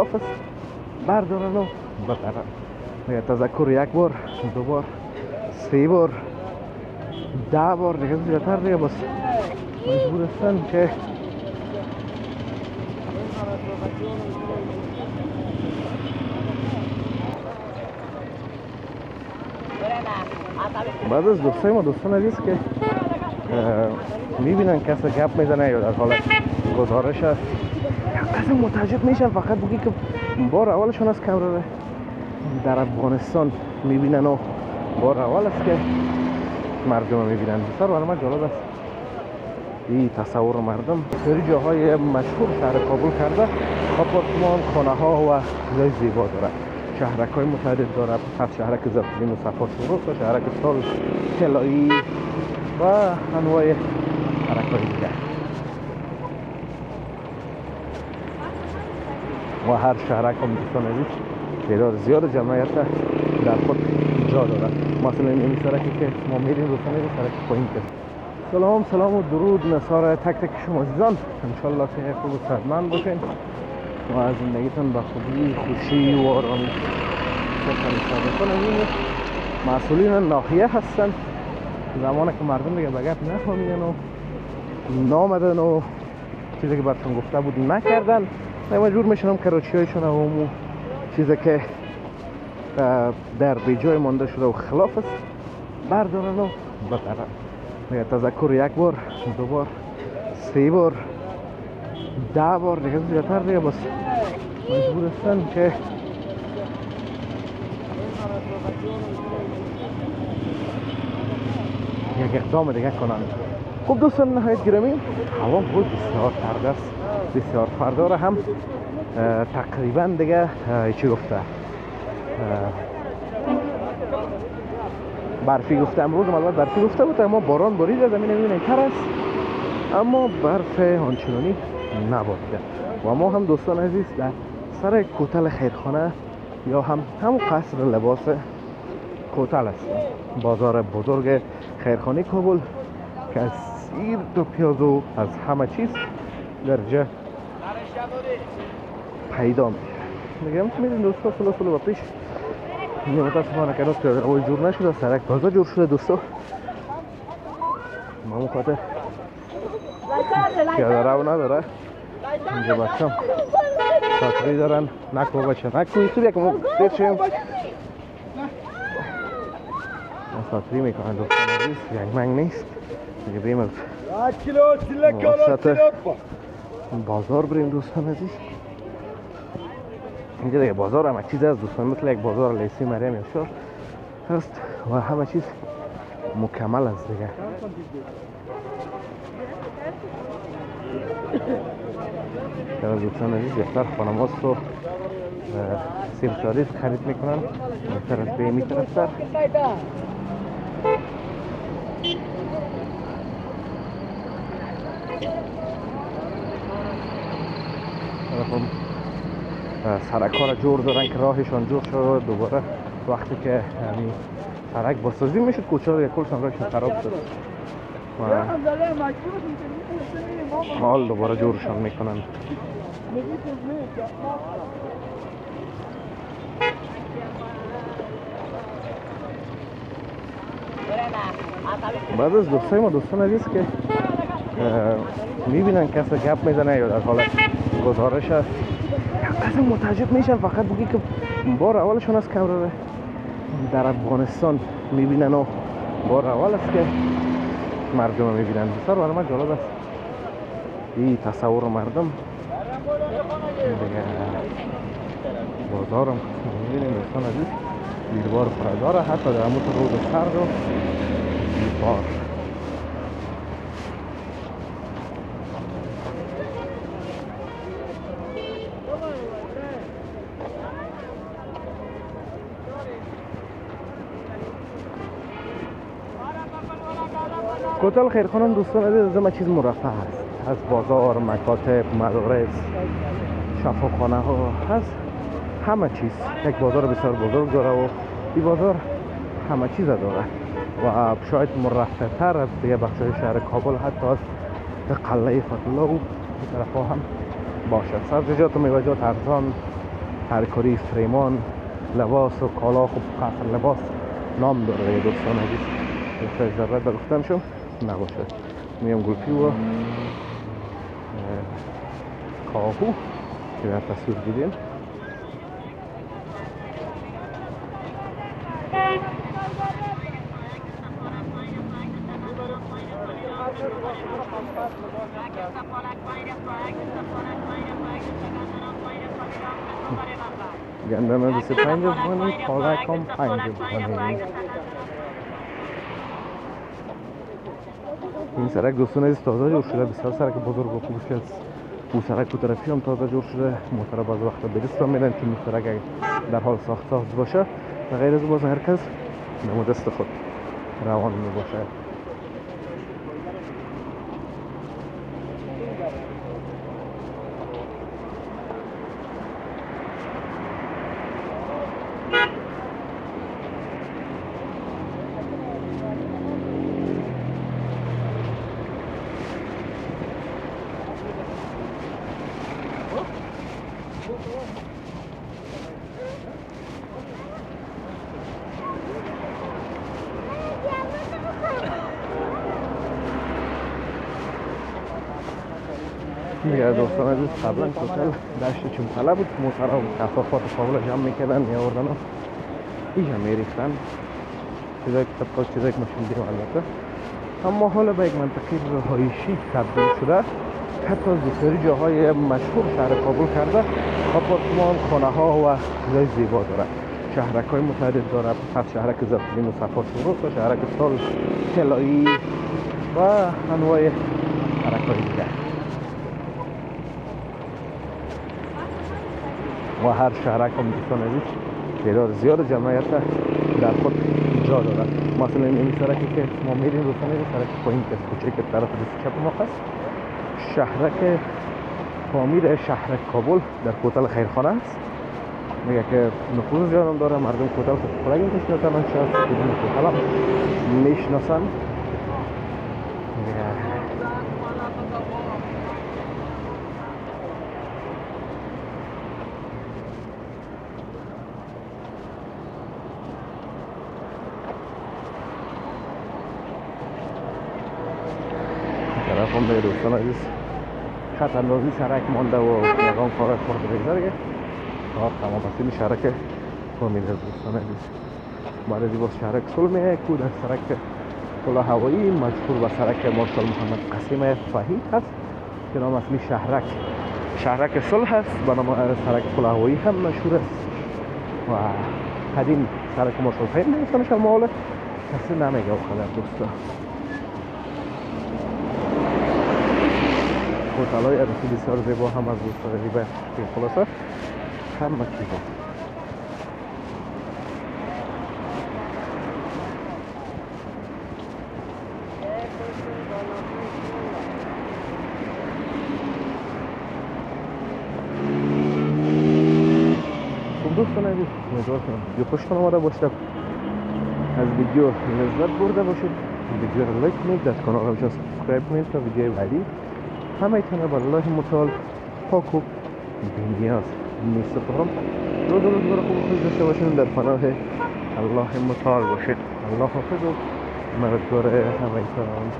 خلاف است بردارن و ببرن. دیگه تذکر یک بار، دو بار، سه بار، 10 بار دیگه زیادتر دیگه بس مجبور هستن که بعد از دوستای ما دوستان عزیز که میبینن کسی گپ میزنه یا در حال گزارش است، اصلا متعجب میشن فقط بگی که بار اولشون از کمره در افغانستان میبینن و بار اول است که مردم میبینن. بسیار برای من جالب است این تصور مردم. سری جاهای مشهور شهر کابل کرده آپارتمان، خانه ها و چیزای زیبا داره، شهرک های متعدد داره، از شهرک زفرین و صفا سروش و شهرک سال طلایی و انواع شهرک های دیگر و هر شهرک هم دوستان عزیز تعداد زیاد جمعیت در خود جا داره. مثلا این سرکی که ما میریم دوستان عزیز سرک پایین است. سلام و درود نثار تک تک شما عزیزان، انشالله که خوب و صحتمند باشین و از زندگیتون با خوبی، خوشی و آرامی بکنید. مسئولین ناحیه هستن زمانی که مردم دیگه بگپ نفهمیدن و نامدن و چیزی که براتون گفته بود نکردن، مجبور میشنم کراچی هایشون و همون چیزی که در بیجای مانده شده و خلاف است بردارن و ببرن. دیگه تذکر یک بار، دو بار، سه بار، 10 بار دیگه زیادتر دیگه بس مجبور هستن که یک اقدام دیگه کنن. خب دوستان نهایت گرامی، هوا بود بسیار سرد است، بسیار فردا هم تقریبا دیگه چی گفته برفی گفته، امروز البته برفی گفته بود اما باران بارید، زمین تر است اما برف آنچنانی نباریده. و ما هم دوستان عزیز در سر کوتل خیرخانه یا همون قصر لباس کوتل است، بازار بزرگ خیرخانه کابل که از سیر تا پیاز و از همه چیز در جا پیدا میشه. میگم که میدین دوستا سال و پیش متاسفانه که که اول جور نشده، سرک تازه جور شده دوستا. ما اون خاطر پیاده رو نداره اینجا بچم ساتری دارن، نکو بچه نکو ایسو بیا که ما دیر شیم ساتری میکنن دوستان عزیز، یک منگ نیست دیگه بریم از وسط بازار بریم دوستان عزیز. اینجا دیگه بازار همه چیز هست دوستان، مثل یک بازار لیسی مریم یاشار هست و همه چیز مکمل است دیگه. که دوستان عزیز یکتر خانماست و سیر شاریز خرید میکنن این طرف به این طرف تر. سرک ها را جور دارن که راهشان جور شد، دوباره وقتی که همین سرک بازسازی میشد کوچه ها کلشان راهشان خراب شد و حال دوباره جورشان میکنن. بعد از دوستای ما دوستان عزیز که میبینن کسی گپ میزنه یا در حال گزارش است، اصلا متعجب میشن فقط بگی که بار اولشون از کمره در افغانستان میبینن و بار اول است که مردم میبینن. بسیار برای من جالب است این تصور مردم. دیگه بازارم میبینیم دوستان عزیز دیربار پرداره، حتی در همون روز سرد و دیربار. کوتل خیرخانه دوستان عزیز همه چیز مرفه است، از بازار، مکاتب، مدارس، شفاخانه ها، از همه چیز. یک بازار بسیار بزرگ داره و این بازار همه چیز داره و شاید مرفه تر از دیگه بخشای شهر کابل، حتی از قلعه فتح الله و این طرف هم باشد. سبزیجات و میوه‌جات ارزان، هر کاری فریمان لباس و کالا خوب قصر لباس نام داره دیگه دوستان عزیز. احتاج ضرورت به گفتن شم نباشه. میم گلپی و کاهو که در تصویر دیدین. گندم 25 افغانی، پالک هم 5 افغانی. این سرک دوستان عزیز تازه جور شده، بسیار سرک بزرگ و خوبش است. او سرک و طرفی هم تازه جور شده. موتر باز وقتا برستان میدن که این سرک در حال ساخت باشه و غیر از باز هر کس نمو دست خود روان می باشه. دیگه دوستان عزیز قبلا توتل دشت چمتله بود. موترها و کثافات قابل جمع میکردن میآوردن و اینجا میریختن چیزایی که طبقه چیزایی که ماشین دیم البته. اما حالا به یک منطقه رهایشی تبدیل شده. حتی از بسیاری جاهای مشهور شهر کابل کرده آپارتمان، خانه ها و چیزای زیبا داره. شهرک های متعدد داره، از شهرک زفتالین و صفا شروع تا شهرک سال طلایی و انواع شهرک های دیگه. و هر شهرک هم دوستان عزیز تعداد زیاد جمعیت در خود جا دارد. مثلا این سرکی که ما میریم دوستان عزیز سرک پایین که کوچه که طرف دست چپ ما هست شهرک تعمیر شهر کابل در کوتل خیرخانه است. میگه که نفوذ زیاد هم داره، مردم کوتل خود اگه میشناسن شاید بدون کوتل هم میشناسن. طرف هم به دوستان عزیز خط اندازی شهرک مانده و یقام کار خورد بگذاره کار تمام پسیل شهرک فامیل دوستان عزیز. بعد از باز شهرک سلمه که در سرک پل هوایی مشهور به سرک مارشال محمد قسیم فهید هست که نام اصلی شهرک صلح هست. به نام سرک پل هوایی هم مشهور است و قدیم سرک مارشال فهید نمیستانش المعاله کسی نمیگه و خبر دوستا. کوتلای عروسی بسیار زیبا هم از دوست غریبه که خلاصه همه چیزا. خب دوستان عزیز امیدوار کنم ویدیو خوشتون آمده باشه، از ویدیو لذت برده باشید. ویدیو رو لایک کنید، در کانال هم سابسکرایب کنید تا ویدیو بعدی همه ایتونه با الله متعال پاک و بی‌نیاز می سپارم. روز برای خوب داشته باشید، در پناه الله متعال باشید. الله حافظ و مددگار همه ایتان.